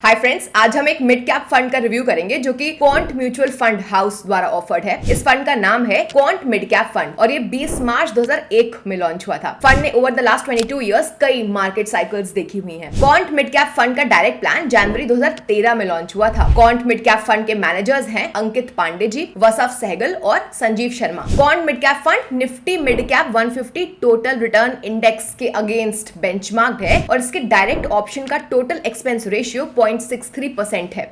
Hi friends, आज हम एक मिड कैप फंड का रिव्यू करेंगे जो कि क्वांट म्यूचुअल फंड हाउस द्वारा ऑफर्ड है। इस फंड का नाम है क्वांट मिड कैप फंड और ये 20 मार्च 2001 में लॉन्च हुआ था। फंड ने ओवर द लास्ट 22 इयर्स कई मार्केट साइकिल्स देखी हुई हैं। क्वांट मिड कैप फंड का डायरेक्ट प्लान जनवरी 2013 में लॉन्च हुआ था। क्वांट मिड कैप फंड के मैनेजर्स हैं अंकित पांडे जी, वसफ सहगल और Sanjeev Sharma. Quant mid cap fund Nifty mid cap 150 total return index के अगेंस्ट बेंचमार्क्ड है और इसके डायरेक्ट ऑप्शन का टोटल एक्सपेंस रेशियो 0.63% है।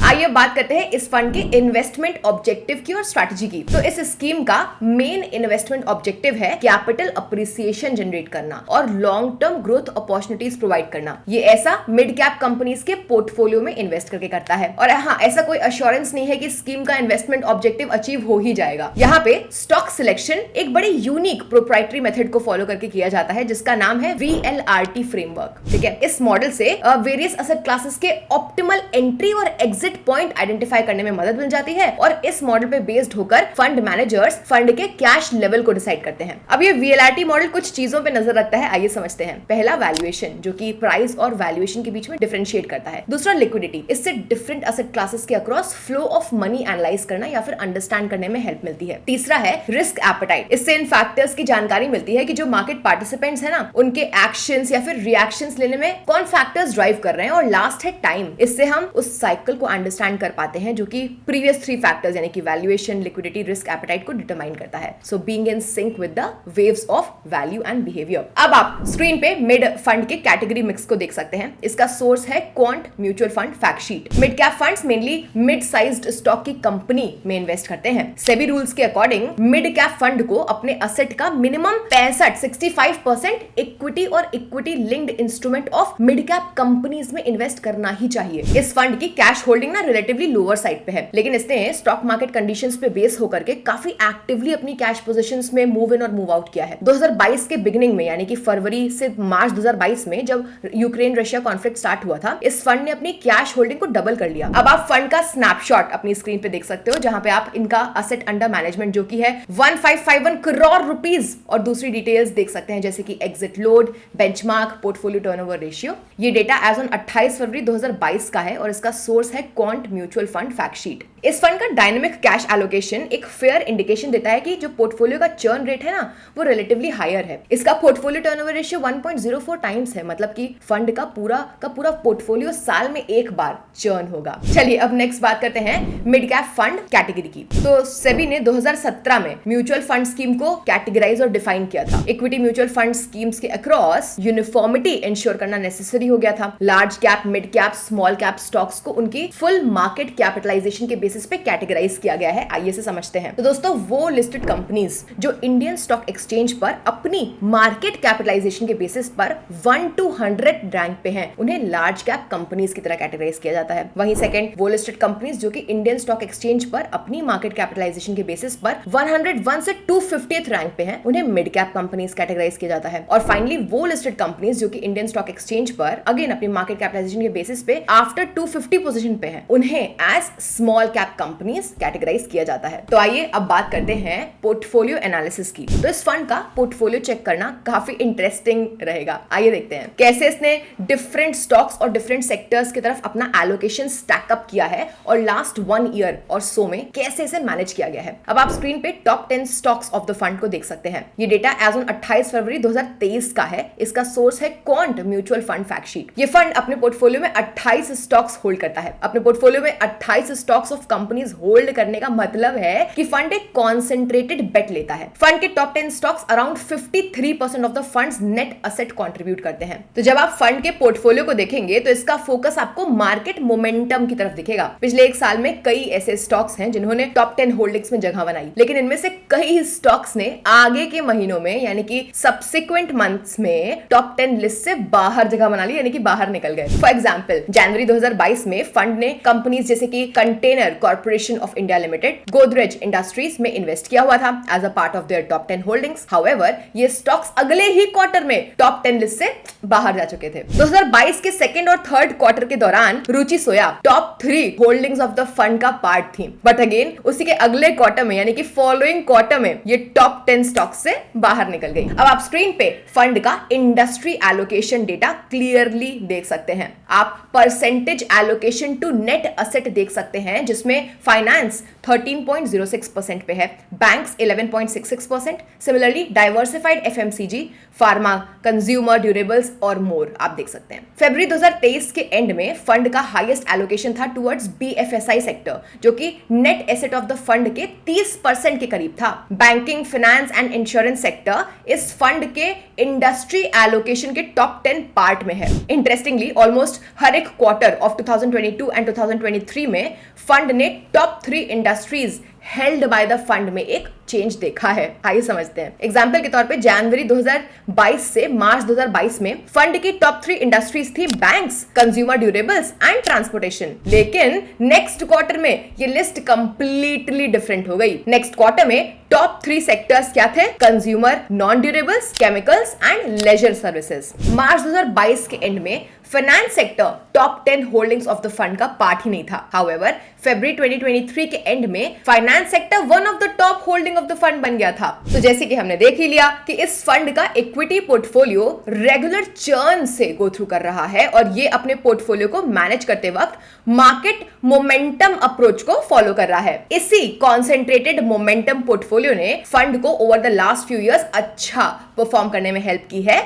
आइए बात करते हैं इस फंड के इन्वेस्टमेंट ऑब्जेक्टिव की और स्ट्रैटेजी की। तो इस स्कीम का मेन इन्वेस्टमेंट ऑब्जेक्टिव है कैपिटल अप्रिसिएशन जनरेट करना और long term growth opportunities provide करना। ये ऐसा मिड कैप कंपनीज के पोर्टफोलियो में इन्वेस्ट करके करता है। और हाँ, ऐसा कोई अश्योरेंस नहीं है कि स्कीम का इन्वेस्टमेंट ऑब्जेक्टिव अचीव हो ही जाएगा। यहाँ पे स्टॉक सिलेक्शन एक बड़ी यूनिक प्रोप्राइटरी मेथड को फॉलो करके किया जाता है जिसका नाम है VLRT फ्रेमवर्क। ठीक है, इस मॉडल से वेरियस एसेट क्लासेस के ऑप्टिमल एंट्री और एग्जिट पॉइंट आइडेंटिफाई करने में मदद मिल जाती है और इस मॉडल पे बेस्ड होकर फंड मैनेजर्स फंड के कैश लेवल को डिसाइड करते हैं। अब ये VLRT मॉडल कुछ चीजों पे नजर रखता है, आइए समझते हैं। पहला वैल्यूएशन, जो कि प्राइस और वैल्यूएशन के बीच में डिफरेंशिएट करता है। दूसरा लिक्विडिटी, इससे डिफरेंट एसेट क्लासेस के across flow of money analyse करना या फिर अंडरस्टैंड करने में हेल्प मिलती है। तीसरा है रिस्क एपेटाइट, इससे इन फैक्टर्स की जानकारी मिलती है कि जो मार्केट पार्टिसिपेंट्स है ना, उनके एक्शंस या फिर रिएक्शंस लेने में कौन फैक्टर्स ड्राइव कर रहे हैं। और लास्ट है टाइम, इससे हम उस साइकिल को अंडरस्टैंड कर पाते हैं जो कि प्रीवियस 3 फैक्टर्स यानी कि वैल्यूएशन, लिक्विडिटी, रिस्क एपेटाइट को डिटरमाइन करता है। So being in sync with the waves of value and behaviour. अब आप स्क्रीन पे मिड फंड के कैटेगरी मिक्स को देख सकते हैं। इसका सोर्स है quant mutual fund fact sheet. Mid cap funds mainly mid sized stock की कंपनी में इन्वेस्ट करते हैं। सेबी रूल्स के अकॉर्डिंग मिड कैप फंड को अपने असेट का मिनिमम 65% इक्विटी और equity linked instrument of mid cap companies में इन्वेस्ट करना ही चाहिए। इस फंड की कैश होल्डिंग ना रिलेटिवली लोअर साइड पे है, लेकिन इसने स्टॉक मार्केट कंडीशंस पे बेस होकर के काफी एक्टिवली अपनी कैश पोजीशंस में मूव इन और मूव आउट किया है। 2022 के बिगिनिंग में यानी कि फरवरी से मार्च 2022 में जब यूक्रेन रशिया कॉन्फ्लिक्ट स्टार्ट हुआ था, इस फंड ने अपनी कैश होल्डिंग को डबल कर लिया। अब आप फंड का स्नैपशॉट अपनी स्क्रीन पे देख सकते हो, जहां पे आप इनका असेट अंडर मैनेजमेंट जो कि है 1551 करोड़ रुपीस और दूसरी डिटेल्स देख सकते हैं जैसे कि exit load, benchmark, portfolio turnover ratio. ये डेटा एज ऑन 28 फरवरी 2022 का है और इसका सोर्स है quant mutual fund fact sheet. इस फंड का डायनेमिक कैश एलोकेशन एक फेयर इंडिकेशन देता है कि जो पोर्टफोलियो का चर्न रेट है ना, वो रिलेटिवली हायर है। इसका पोर्टफोलियो टर्नओवर रेशियो 1.04 टाइम्स है, मतलब कि फंड का पूरा पोर्टफोलियो साल में एक बार चर्न होगा। चलिए अब नेक्स्ट बात करते हैं मिड कैप फंड कैटेगरी की। तो सेबी ने 2017 में म्यूचुअल फंड स्कीम को कैटेगराइज और डिफाइन किया था। इक्विटी म्यूचुअल फंड स्कीम्स के अक्रॉस यूनिफॉर्मिटी इंश्योर करना नेसेसरी हो गया था। Large cap, mid cap, small cap stocks को उनकी फुल मार्केट कैपिटलाइजेशन के बेसिस पे कैटेगराइज किया गया है। आइए से समझते हैं। तो दोस्तों, वो लिस्टेड कंपनीज जो इंडियन स्टॉक एक्सचेंज पर अपनी मार्केट कैपिटलाइजेशन के बेसिस पर 1 to 100 रैंक पे हैं, उन्हें लार्ज कैप कंपनीज की तरह कैटेगराइज किया जाता है। वहीं सेकंड, वो लिस्टेड कंपनीज जो कि इंडियन स्टॉक एक्सचेंज पर अपनी मार्केट कैपिटलाइजेशन के बेसिस पर 101 से 250th रैंक पे हैं, उन्हें मिड कैप कंपनीज कैटेगराइज किया जाता है। और फाइनली वो लिस्टेड कंपनीज जो कि इंडियन स्टॉक एक्सचेंज पर अगेन अपनी मार्केट कैपिटलाइजेशन के बेसिस पे आफ्टर 250 पोजीशन पे हैं, उन्हें as small cap companies categorise किया जाता है। तो आइए अब बात करते हैं पोर्टफोलियो एनालिसिस की। तो इस फंड का पोर्टफोलियो चेक करना काफी इंटरेस्टिंग रहेगा। आइए देखते हैं कैसे इसने डिफरेंट स्टॉक्स और डिफरेंट सेक्टर्स की तरफ अपना एलोकेशन स्टैक अप किया है और लास्ट 1 ईयर और सो में कैसे इसे मैनेज किया गया है। अब आप स्क्रीन पे top 10 stocks of the fund को देख सकते हैं। ये डेटा एज ऑन 28 फरवरी 2023 का है। इसका सोर्स है quant mutual fund fact sheet. ये फंड अपने पोर्टफोलियो में 28 स्टॉक्स होल्ड करता है। अपने पोर्टफोलियो में 28 स्टॉक्स ऑफ कंपनीज होल्ड करने का मतलब है कि फंड एक कॉन्सेंट्रेटेड बेट लेता है। फंड के top 10 stocks around 53% of the funds net asset contribute करते हैं। तो जब आप फंड के पोर्टफोलियो को देखेंगे तो इसका फोकस आपको मार्केट मोमेंटम की तरफ दिखेगा। पिछले एक साल में कई ऐसे स्टॉक्स हैं जिन्होंने टॉप 10 होल्डिंग्स में जगह बनाई, लेकिन इनमें से कई स्टॉक्स ने आगे के महीनों में यानी कि सब्सिक्वेंट मंथ्स में टॉप 10 लिस्ट से बाहर जगह बना ली, यानी कि बाहर निकल गए। फॉर एग्जांपल जनवरी 2022 में फंड ने कंपनीज जैसे कि Container Corporation of India Limited, Godrej Industries में इन्वेस्ट किया हुआ था as a part of their top 10 holdings. However ये स्टॉक्स अगले ही क्वार्टर में टॉप 10 लिस्ट से बाहर जा चुके थे। 2022 के सेकंड और थर्ड क्वार्टर के दौरान Ruchi Soya top 3 holdings of the fund का पार्ट थी, बट अगेन उसी के अगले क्वार्टर में यानी कि फॉलोइंग क्वार्टर में ये टॉप 10 स्टॉक्स से बाहर निकल गई। अब आप स्क्रीन पे फंड का इंडस्ट्री एलोकेशन डेटा क्लियरली देख सकते हैं। आप percentage allocation to net asset देख सकते हैं, जिसमें फाइनेंस 13.06% पे है, banks 11.66%, similarly diversified FMCG, pharma, consumer durables और मोर आप देख सकते हैं। फरवरी 2023 के एंड में फंड का हाईएस्ट एलोकेशन था टुवर्ड्स बीएफएसआई सेक्टर, जो कि net asset of the fund के 30% के करीब था। Banking, finance and insurance sector इस फंड के इंडस्ट्री एलोकेशन के टॉप 10 पार्ट में है। इंटरेस्टिंगली ऑलमोस्ट हर एक क्वार्टर ऑफ 2022 एंड 2023 में फंड ने top 3 industries held by the fund में एक चेंज देखा है। आइए समझते हैं। एग्जांपल के तौर पे जनवरी 2022 से मार्च 2022 में फंड की टॉप 3 इंडस्ट्रीज थी banks, consumer durables and transportation. लेकिन नेक्स्ट क्वार्टर में ये लिस्ट कंप्लीटली डिफरेंट हो गई। नेक्स्ट क्वार्टर में टॉप 3 सेक्टर्स क्या थे? Consumer, non durables, chemicals and leisure services. March 2022 के एंड में finance sector top 10 holdings of the fund का पार्ट ही नहीं था। हाउएवर फरवरी 2023 के एंड में finance sector one of the top holding of the fund बन गया था। तो जैसे कि हमने देख ही लिया कि इस फंड का इक्विटी पोर्टफोलियो रेगुलर चर्न से गो थ्रू कर रहा है और ये अपने पोर्टफोलियो को मैनेज करते वक्त मार्केट मोमेंटम अप्रोच को फॉलो कर रहा है। इसी कॉन्सेंट्रेटेड मोमेंटम पोर्टफोलियो ने फंड को over the last few years अच्छा परफॉर्म करने में हेल्प की है,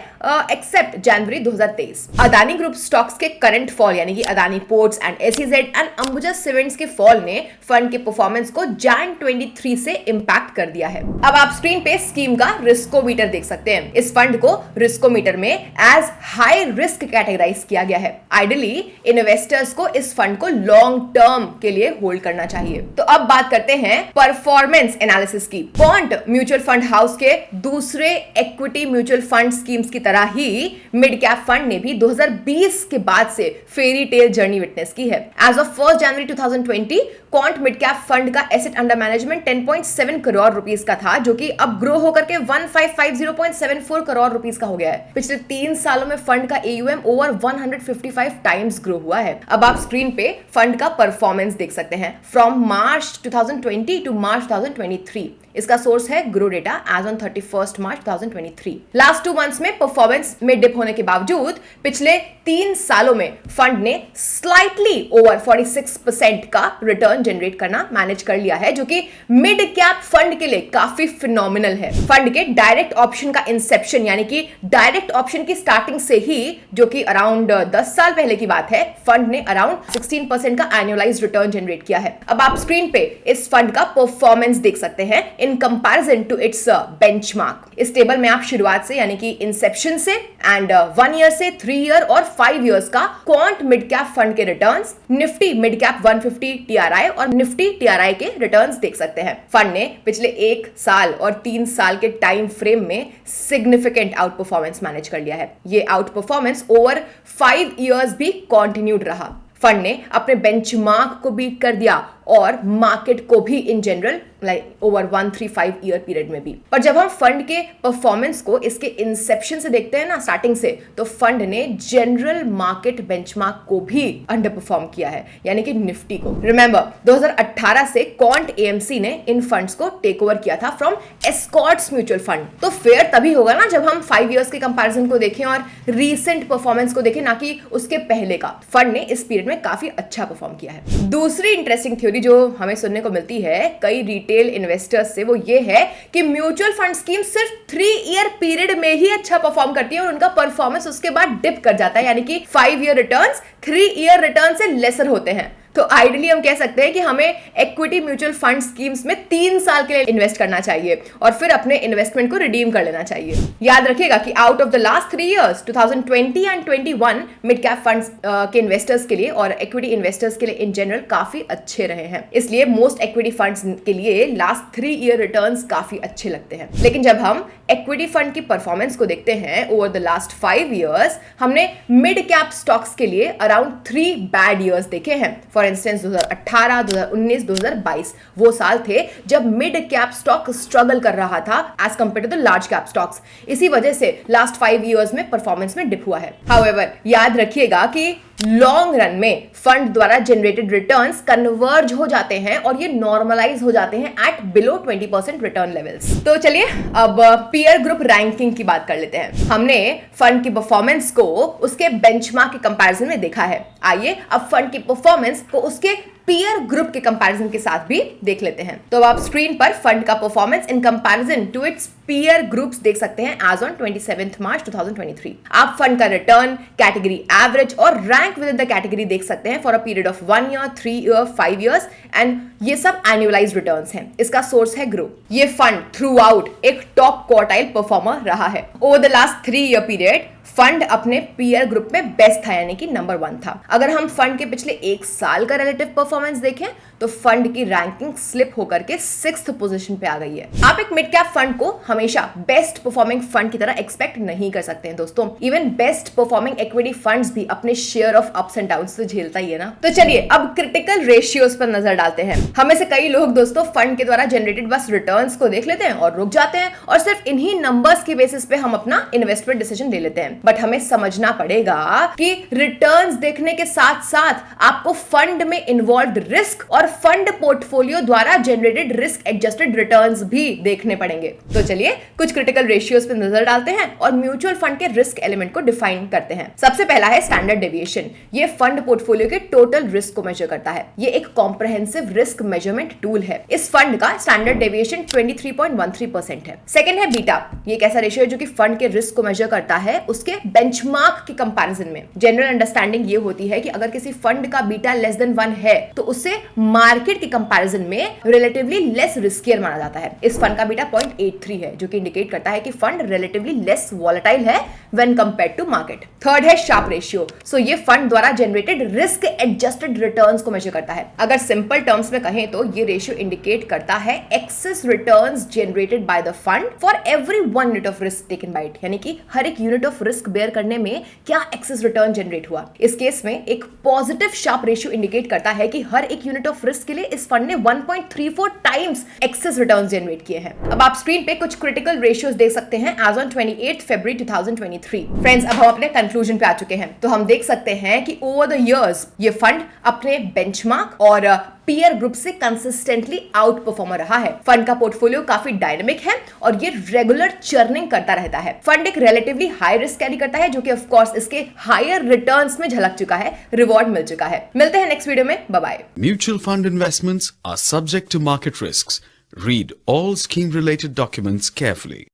एक्सेप्ट जनवरी 2023। अदानी ग्रुप स्टॉक्स के करंट फॉल यानी कि Adani ports and SEZ and Ambuja cements के फॉल ने फंड के परफॉर्मेंस को जैन 23 से इंपैक्ट कर दिया है। अब आप स्क्रीन पे स्कीम का रिस्कोमीटर देख सकते हैं। इस फंड को रिस्कोमीटर में एज हाई रिस्क कैटेगराइज किया गया है। आइडियली इन्वेस्टर्स को इस फंड को लॉन्ग टर्म के लिए होल्ड करना चाहिए। तो अब बात करते हैं परफॉर्मेंस एनालिसिस की। क्वांट म्यूचुअल फंड हाउस के दूसरे इक्विटी म्यूचुअल फंड स्कीम्स की तरह ही मिड कैप फंड ने भी 2020 के बाद से फेरी टेल जर्नी विटनेस की है। एज ऑफ 1 जनवरी 2020 क्वांट मिड कैप फंड का asset under management 10.7 crore rupees का था, जो कि अब ग्रो होकर के 1550.74 करोड़ रुपीस का हो गया है। पिछले 3 सालों में फंड का AUM ओवर 155 टाइम्स ग्रो हुआ है। अब आप स्क्रीन पे फंड का परफॉर्मेंस देख सकते हैं फ्रॉम मार्च 2020 टू मार्च 2023। इसका सोर्स है Groww data as on 31 March 2023। Last 2 months में परफॉर्मेंस में डिप होने के बावजूद पिछले 3 सालों में फंड ने स्लाइटली ओवर 46% का रिटर्न जनरेट करना मैनेज कर लिया है, जो कि मिड कैप फंड के लिए काफी फिनोमिनल है। फंड के डायरेक्ट ऑप्शन का इंसेप्शन यानी कि डायरेक्ट ऑप्शन की स्टार्टिंग से ही, जो कि अराउंड 10 साल पहले की बात है, फंड ने अराउंड 16% का एनुअलाइज्ड रिटर्न जनरेट किया है। अब आप स्क्रीन पे इस फंड का परफॉर्मेंस देख सकते हैं in comparison to its benchmark. इस टेबल में आप शुरुआत से यानी कि इंसेप्शन से एंड 1 ईयर से 3 ईयर और 5 इयर्स का क्वांट मिड कैप फंड के returns, Nifty mid cap 150 TRI और निफ्टी TRI के रिटर्न्स देख सकते हैं। फंड ने पिछले 1 साल और 3 साल के टाइम फ्रेम में सिग्निफिकेंट आउट परफॉर्मेंस मैनेज कर लिया है। ये आउट परफॉर्मेंस ओवर 5 इयर्स भी कंटिन्यूड रहा। फंड ने अपने बेंचमार्क को बीट कर दिया और मार्केट को भी in general like over 135 year period में भी। और जब हम फंड के परफॉर्मेंस को इसके इंसेप्शन से देखते हैं ना, स्टार्टिंग से, तो फंड ने जनरल मार्केट बेंचमार्क को भी अंडर परफॉर्म किया है, यानी कि निफ्टी को। रिमेंबर 2018 से क्वांट AMC ने इन फंड्स को टेक ओवर किया था फ्रॉम एस्कॉर्ट्स म्यूचुअल फंड। तो फेयर तभी होगा ना जब हम 5 इयर्स के कंपैरिजन को देखें और रीसेंट परफॉर्मेंस को देखें, ना कि उसके पहले का। फंड ने इस पीरियड में काफी अच्छा परफॉर्म किया है। दूसरी इंटरेस्टिंग थ्योरी जो हमें सुनने को मिलती है कई रिटेल इन्वेस्टर्स से, वो ये है कि म्यूचुअल फंड स्कीम सिर्फ 3 ईयर पीरियड में ही अच्छा परफॉर्म करती है और उनका परफॉर्मेंस उसके बाद डिप कर जाता है, यानी कि 5 ईयर रिटर्न्स 3 ईयर रिटर्न से लेसर होते हैं। तो आइडियली हम कह सकते हैं कि हमें इक्विटी म्यूचुअल फंड स्कीम्स में 3 साल के लिए इन्वेस्ट करना चाहिए और फिर अपने इन्वेस्टमेंट को रिडीम कर लेना चाहिए। याद रखिएगा कि out of the last 3 years 2020 and 21 mid cap funds के इन्वेस्टर्स के लिए और इक्विटी इन्वेस्टर्स के लिए इन जनरल काफी अच्छे रहे हैं। इसलिए मोस्ट इक्विटी फंड्स के लिए लास्ट 3 ईयर रिटर्न्स काफी अच्छे लगते हैं। लेकिन जब हम इक्विटी फंड की परफॉर्मेंस को देखते हैं ओवर द लास्ट 5 इयर्स, हमने मिड कैप स्टॉक्स के लिए अराउंड 3 बैड इयर्स देखे हैं। फॉर फॉर इंस्टेंस 2018, 2019, 2022 वो साल थे जब मिड कैप स्टॉक स्ट्रगल कर रहा था as compare to the large cap stocks. इसी वजह से लास्ट 5 इयर्स में परफॉर्मेंस में डिप हुआ है। हाउएवर याद रखिएगा कि लॉन्ग रन में फंड द्वारा जनरेटेड रिटर्न्स कन्वर्ज हो जाते हैं और ये नॉर्मलाइज हो जाते हैं एट बिलो 20% रिटर्न लेवल्स। तो चलिए अब पीयर ग्रुप रैंकिंग की बात कर लेते हैं। हमने फंड की परफॉर्मेंस को उसके बेंचमार्क के कंपैरिजन में देखा है। आइए अब फंड की परफॉर्मेंस को उसके पीयर ग्रुप के कंपैरिजन के साथ भी देख लेते हैं। तो आप स्क्रीन पर फंड का performance in comparison to its peer groups देख सकते हैं एज ऑन 27 मार्च 2023। आप फंड का रिटर्न, कैटेगरी एवरेज और rank with in the category देख सकते हैं for a period of 1 year, 3 year, 5 years and ये सब एनुअलाइज्ड रिटर्न्स हैं। इसका सोर्स है ग्रो। ये फंड थ्रू आउट एक टॉप क्वार्टाइल परफॉर्मर रहा है। Over the last 3 year period fund अपने पीयर ग्रुप में बेस्ट था, यानी कि नंबर 1 था। अगर हम फंड के पिछले 1 साल का रिलेटिव परफॉर्मेंस देखें तो फंड की रैंकिंग स्लिप होकर के 6th पोजीशन पे आ गई है। आप एक मिड कैप फंड को हमेशा बेस्ट परफॉर्मिंग फंड की तरह एक्सपेक्ट नहीं कर सकते हैं दोस्तों। Even best performing equity funds भी अपने share of ups and downs तो झेलता ही है ना। तो चलिए अब क्रिटिकल रेशियोज पर नजर डालते हैं। हमें से कई लोग दोस्तों फंड के द्वारा जनरेटेड बस रिटर्न्स को देख लेते हैं और रुक जाते हैं और सिर्फ इन्हीं नंबर्स के बेसिस पे हम अपना इन्वेस्टमेंट डिसीजन ले लेते हैं। बट हमें समझना पड़ेगा कि रिटर्न्स देखने के साथ साथ आपको फंड में इन्वॉल्व्ड रिस्क और फंड पोर्टफोलियो द्वारा जनरेटेड रिस्क एडजस्टेड रिटर्न्स भी देखने पड़ेंगे। तो चलिए कुछ क्रिटिकल रेशियोज पर नजर डालते हैं और म्यूचुअल फंड के रिस्क एलिमेंट को डिफाइन करते हैं। सबसे पहला है स्टैंडर्ड डेविएशन। ये फंड पोर्टफोलियो के टोटल रिस्क को मेजर करता है। ये एक कॉम्प्रिहेंसिव रिस्क मेजरमेंट टूल है। इस फंड का स्टैंडर्ड डेविएशन 23.13% है। सेकंड है बीटा। ये एक ऐसा रेशियो है जो कि फंड के रिस्क को मेजर करता है उसके बेंचमार्क के कंपैरिजन में। जनरल अंडरस्टैंडिंग ये होती है कि अगर किसी फंड का बीटा लेस देन 1 है तो उसे मार्केट के कंपैरिजन में रिलेटिवली लेस रिस्कियर माना जाता है। इस फंड का बीटा 0.83 है जो कि इंडिकेट करता है कि फंड रिलेटिवली लेस वॉलेटाइल है when compared to market. Third है शार्प रेशियो। सो ये फंड द्वारा जनरेटेड रिस्क एडजस्टेड रिटर्न्स को मेजर करता है। अगर सिंपल टर्म्स में कहें तो ये रेशियो इंडिकेट करता है excess returns generated by the fund for every 1 unit of risk taken by it, यानी कि हर एक यूनिट ऑफ रिस्क बेयर करने में क्या एक्सेस रिटर्न जनरेट हुआ। इस केस में एक पॉजिटिव शार्प रेशियो इंडिकेट करता है कि हर एक यूनिट ऑफ रिस्क के लिए इस फंड ने 1.34 टाइम्स एक्सेस रिटर्न्स जनरेट किए हैं। अब आप स्क्रीन पे कुछ क्रिटिकल रेशियोज देख सकते हैं एज ऑन 28 फरवरी 2023। फ्रेंड्स, अब हम अपने कंक्लूजन पे आ चुके हैं। तो हम देख सकते हैं कि ओवर द इयर्स ये फंड अपने बेंचमार्क और पीयर ग्रुप से कंसिस्टेंटली आउट परफॉर्मर रहा है। फंड का पोर्टफोलियो काफी डायनेमिक है और ये रेगुलर चर्निंग करता रहता है। फंड एक रिलेटिवली हाई रिस्क कैरी करता है जो कि ऑफ कोर्स इसके हायर रिटर्न्स में झलक चुका है, रिवॉर्ड मिल चुका है। मिलते हैं नेक्स्ट वीडियो में, bye bye. Mutual fund investments are subject to market risks. Read all scheme related documents carefully.